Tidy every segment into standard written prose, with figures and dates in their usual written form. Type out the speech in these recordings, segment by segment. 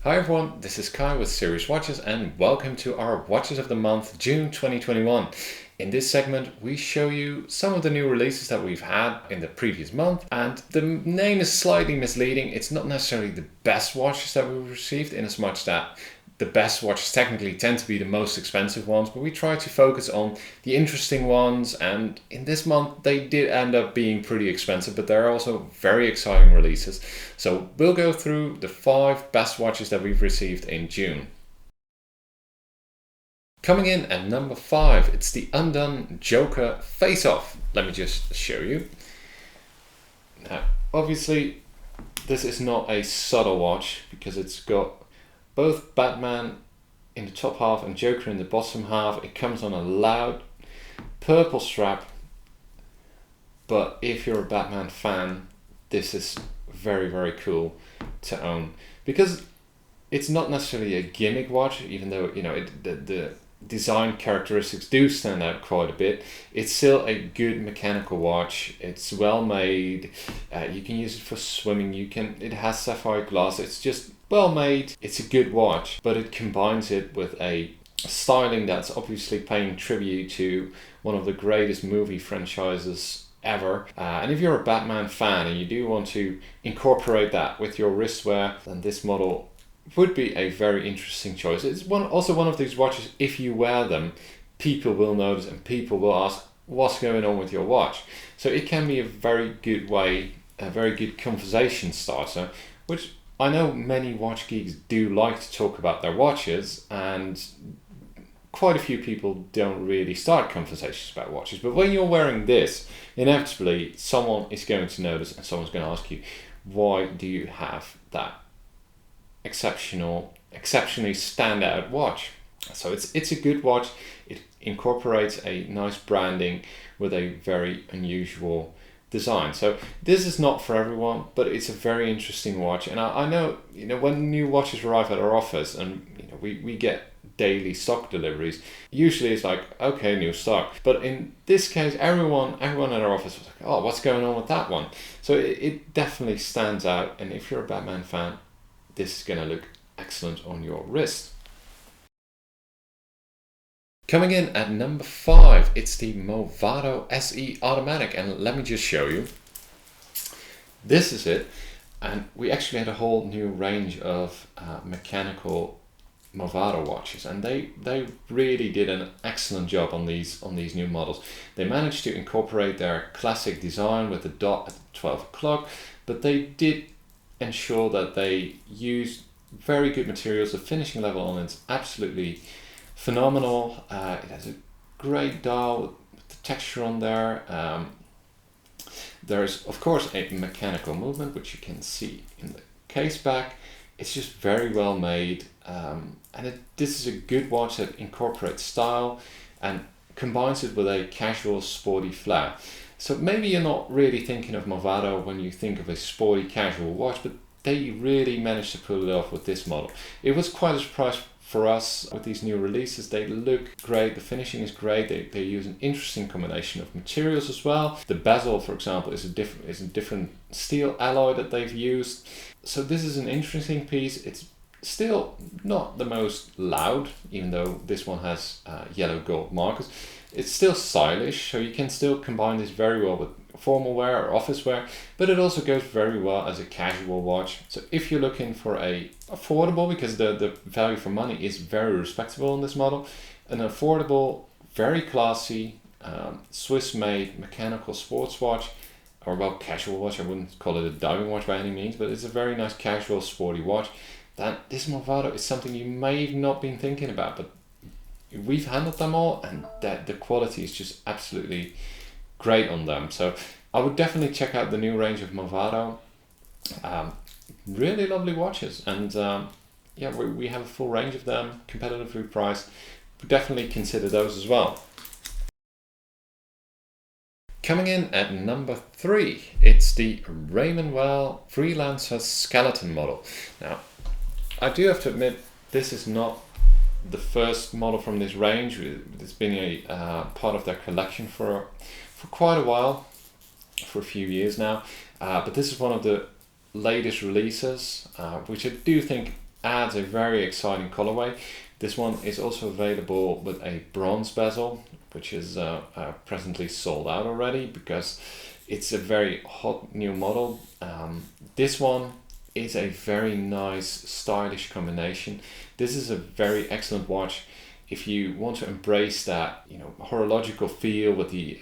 Hi everyone, this is Kai with SeriousWatches and welcome to our Watches of the Month, June 2021. In this segment, we show you some of the new releases that we've had in the previous month, and the name is slightly misleading. It's not necessarily the best watches that we've received, in as much that the best watches technically tend to be the most expensive ones, but we try to focus on the interesting ones, and in this month they did end up being pretty expensive, but they're also very exciting releases. So we'll go through the 5 best watches that we've received in June. Coming in at number 5, it's the Undone Joker Faceoff. Let me just show you. Now, obviously, this is not a subtle watch because it's got both Batman in the top half and Joker in the bottom half. It comes on a loud purple strap, but if you're a Batman fan, this is very, very cool to own because it's not necessarily a gimmick watch, even though the design characteristics do stand out quite a bit. It's still a good mechanical watch. It's well made. You can use it for swimming. It has sapphire glass. It's just well made. It's a good watch, but it combines it with a styling that's obviously paying tribute to one of the greatest movie franchises ever. And if you're a Batman fan and you do want to incorporate that with your wristwear, then this model would be a very interesting choice. It's also one of these watches, if you wear them, people will notice and people will ask, what's going on with your watch? So it can be a very good way, a very good conversation starter, which I know many watch geeks do like to talk about their watches, and quite a few people don't really start conversations about watches. But when you're wearing this, inevitably someone is going to notice and someone's going to ask you, why do you have that exceptionally standout watch? So it's a good watch. It incorporates a nice branding with a very unusual design. So this is not for everyone, but it's a very interesting watch. And I know, when new watches arrive at our office and we get daily stock deliveries, usually it's like, okay, new stock. But in this case, everyone at our office was like, oh, what's going on with that one? So it definitely stands out. And if you're a Batman fan, this is going to look excellent on your wrist. Coming in at number 5, it's the Movado SE Automatic, and let me just show you. This is it, and we actually had a whole new range of mechanical Movado watches, and they really did an excellent job on these new models. They managed to incorporate their classic design with the dot at 12 o'clock, but they did ensure that they used very good materials. The finishing level on it's absolutely phenomenal. It has a great dial with the texture on there. There's of course a mechanical movement, which you can see in the case back. It's just very well made, and this is a good watch that incorporates style and combines it with a casual sporty flair. So maybe you're not really thinking of Movado when you think of a sporty casual watch, but they really managed to pull it off with this model. It was quite a surprise for us with these new releases. They look great, the finishing is great, they use an interesting combination of materials as well. The bezel, for example, is a different steel alloy that they've used. So this is an interesting piece. It's still not the most loud, even though this one has yellow gold markers. It's still stylish, so you can still combine this very well with formal wear or office wear, but it also goes very well as a casual watch. So if you're looking for a affordable, because the value for money is very respectable on this model, an affordable, very classy, Swiss-made mechanical sports watch, or well, casual watch. I wouldn't call it a diving watch by any means, but it's a very nice casual sporty watch. That this Movado is something you may have not been thinking about, but we've handled them all, and that the quality is just absolutely great on them. So I would definitely check out the new range of Movado. Really lovely watches, and yeah, we have a full range of them, competitively priced. Definitely consider those as well. Coming in at number 3, it's the Raymond Freelancer skeleton model. Now, I do have to admit, this is not the first model from this range. It's been a part of their collection for quite a while, for a few years now. But this is one of the latest releases, which I do think adds a very exciting colorway. This one is also available with a bronze bezel, which is presently sold out already because it's a very hot new model. This one is a very nice stylish combination. This is a very excellent watch if you want to embrace that, you know, horological feel with the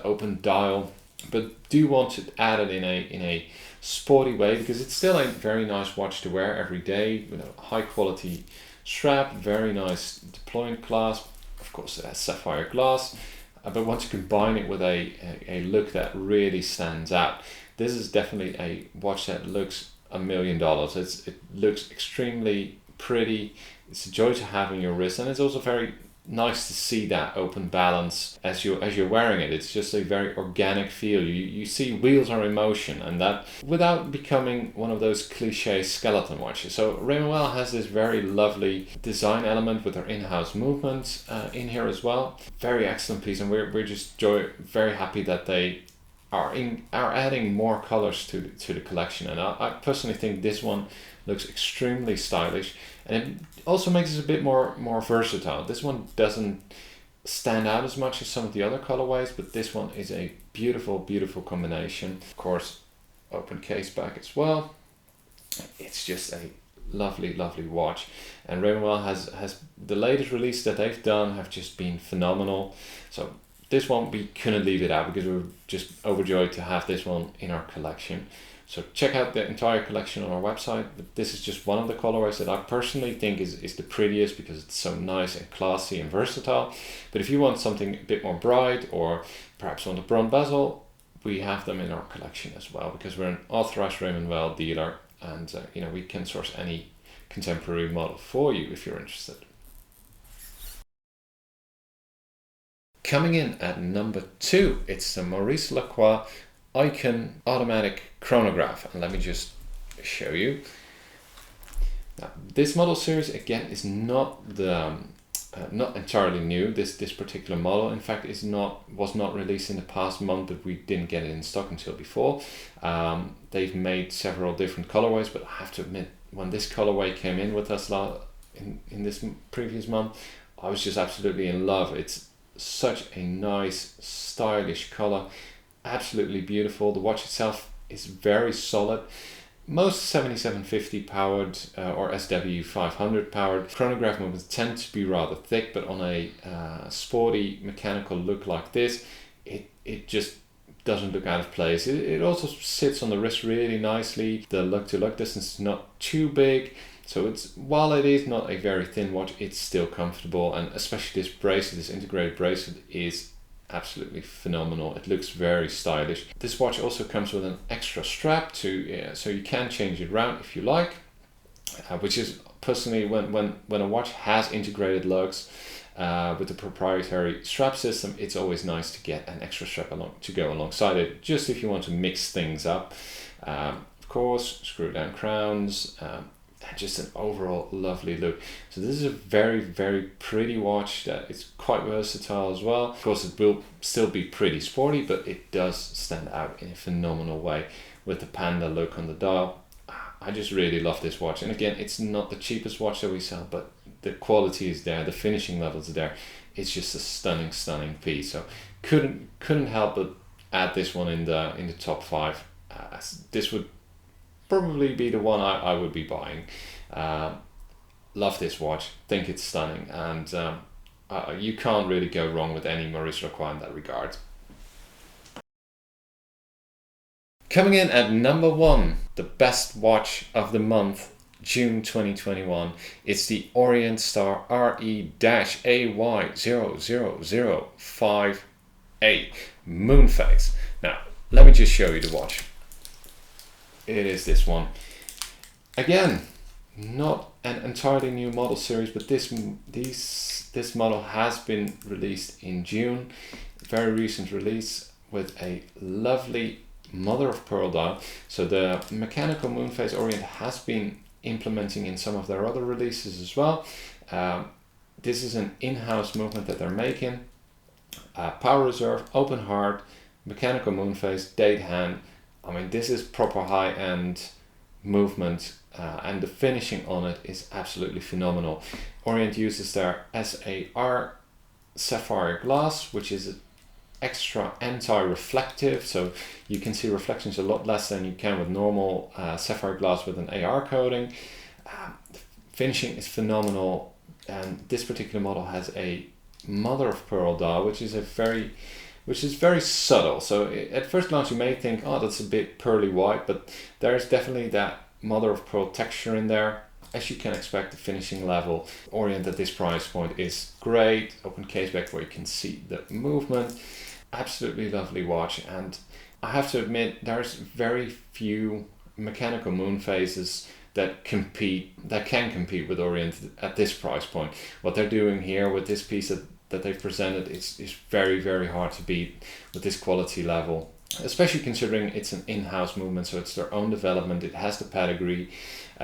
open dial, but do want to add it in a sporty way, because it's still a very nice watch to wear every day with a high quality strap, very nice deployment clasp. Of course, it has sapphire glass, but want to combine it with a look that really stands out. This is definitely a watch that looks $1 million. It looks extremely pretty. It's a joy to have in your wrist, and it's also very nice to see that open balance as you're wearing it. It's just a very organic feel. You see wheels are in motion, and that without becoming one of those cliche skeleton watches. So Raymond has this very lovely design element with our in-house movements in here as well. Very excellent piece, and we're just very happy that they are adding more colors to the collection. And I personally think this one looks extremely stylish, and it also makes it a bit more versatile. This one doesn't stand out as much as some of the other colorways, but this one is a beautiful combination. Of course, open case back as well. It's just a lovely watch, and Raymond has the latest release that they've done have just been phenomenal. So this one, we couldn't leave it out because we were just overjoyed to have this one in our collection. So check out the entire collection on our website. But this is just one of the colorways that I personally think is the prettiest because it's so nice and classy and versatile. But if you want something a bit more bright, or perhaps want a bronze bezel, we have them in our collection as well, because we're an authorized Raymond dealer, and you know, we can source any contemporary model for you if you're interested. Coming in at number 2, it's the MauriceDuplicate Icon Automatic Chronograph, and let me just show you. Now, this model series again is not entirely new. This particular model, in fact, was not released in the past month, but we didn't get it in stock until before. They've made several different colorways, but I have to admit, when this colorway came in with us in this previous month, I was just absolutely in love. It's such a nice stylish color, absolutely beautiful. The watch itself is very solid. Most 7750 powered or SW500 powered chronograph movements tend to be rather thick, but on a sporty mechanical look like this, it just doesn't look out of place. It also sits on the wrist really nicely. The lug to lug distance is not too big. So while it is not a very thin watch, it's still comfortable, and especially this bracelet, this integrated bracelet, is absolutely phenomenal. It looks very stylish. This watch also comes with an extra strap so you can change it around if you like, which is personally when a watch has integrated lugs with the proprietary strap system, it's always nice to get an extra strap to go alongside it, just if you want to mix things up. Of course, screw down crowns. And just an overall lovely look. So this is a very pretty watch that is quite versatile as well. Of course, it will still be pretty sporty, but it does stand out in a phenomenal way with the panda look on the dial. I just really love this watch, and again, it's not the cheapest watch that we sell, but the quality is there, the finishing levels are there. It's just a stunning piece. So couldn't help but add this one in the top 5. This would probably be the one I would be buying. Love this watch, think it's stunning, and you can't really go wrong with any MauriceDuplicate in that regard. Coming in at number 1, the best watch of the month, June 2021, it's the Orient Starre RE-AY0005A Moonphase. Now, let me just show you the watch. It is this one. Again, not an entirely new model series, but this model has been released in June. Very recent release with a lovely mother of pearl dial. So the mechanical moonphase Orient has been implementing in some of their other releases as well. This is an in-house movement that they're making. Power reserve, open heart, mechanical moonphase, date hand. I mean, this is proper high-end movement, and the finishing on it is absolutely phenomenal. Orient uses their SAR sapphire glass, which is extra anti-reflective, so you can see reflections a lot less than you can with normal sapphire glass with an AR coating. The finishing is phenomenal, and this particular model has a mother of pearl dial, which is very subtle. So at first glance you may think, oh, that's a bit pearly white, but there's definitely that mother of pearl texture in there. As you can expect, the finishing level Orient at this price point is great. Open case back where you can see the movement. Absolutely lovely watch, and I have to admit there's very few mechanical moon phases that can compete with Orient at this price point. What they're doing here with this piece that they've presented is very, very hard to beat with this quality level, especially considering it's an in-house movement, so it's their own development. It has the pedigree.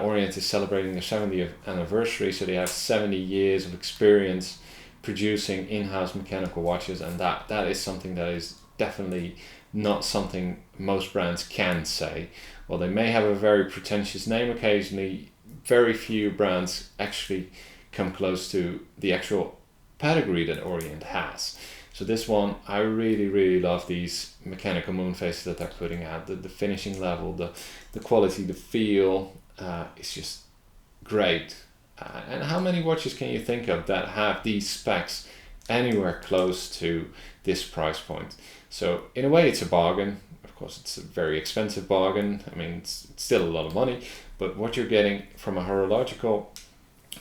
Orient is celebrating their 70th anniversary, so they have 70 years of experience producing in-house mechanical watches, and that is something that is definitely not something most brands can say. While they may have a very pretentious name occasionally, very few brands actually come close to the actual pedigree that Orient has. So this one, I really, really love these mechanical moon phases that they're putting out. The finishing level, the quality, the feel, is just great. And how many watches can you think of that have these specs anywhere close to this price point? So in a way it's a bargain. Of course it's a very expensive bargain. I mean, it's still a lot of money, but what you're getting from a horological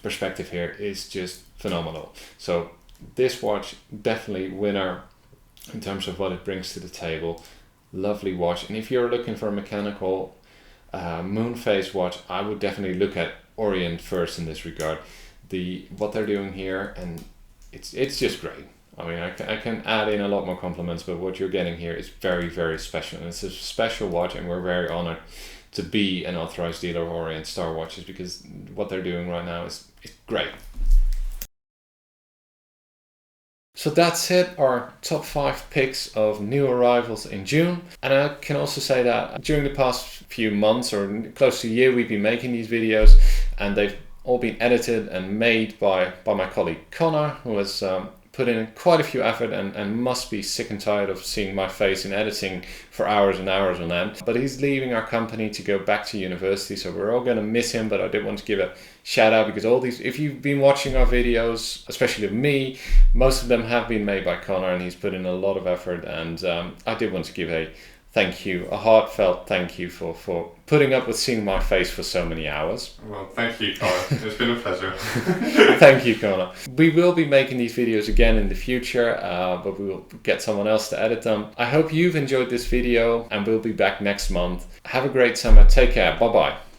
perspective here is just phenomenal. So this watch, definitely winner in terms of what it brings to the table. Lovely watch. And if you're looking for a mechanical moon phase watch, I would definitely look at Orient first in this regard. What they're doing here, and it's just great. I mean, I can add in a lot more compliments, but what you're getting here is very, very special. And it's a special watch, and we're very honored to be an authorized dealer of Orient Starre watches, because what they're doing right now is great. So that's it, our top 5 picks of new arrivals in June. And I can also say that during the past few months, or close to a year, we've been making these videos, and they've all been edited and made by my colleague Connor, who has put in quite a few effort and must be sick and tired of seeing my face in editing for hours and hours on end. But he's leaving our company to go back to university, so we're all going to miss him. But I did want to give a shout out, because all these, if you've been watching our videos, especially of me, most of them have been made by Connor, and he's put in a lot of effort. And I did want to give a thank you, a heartfelt thank you for putting up with seeing my face for so many hours. Well, thank you, Connor. It's been a pleasure. Thank you, Connor. We will be making these videos again in the future, but we will get someone else to edit them. I hope you've enjoyed this video, and we'll be back next month. Have a great summer. Take care. Bye-bye.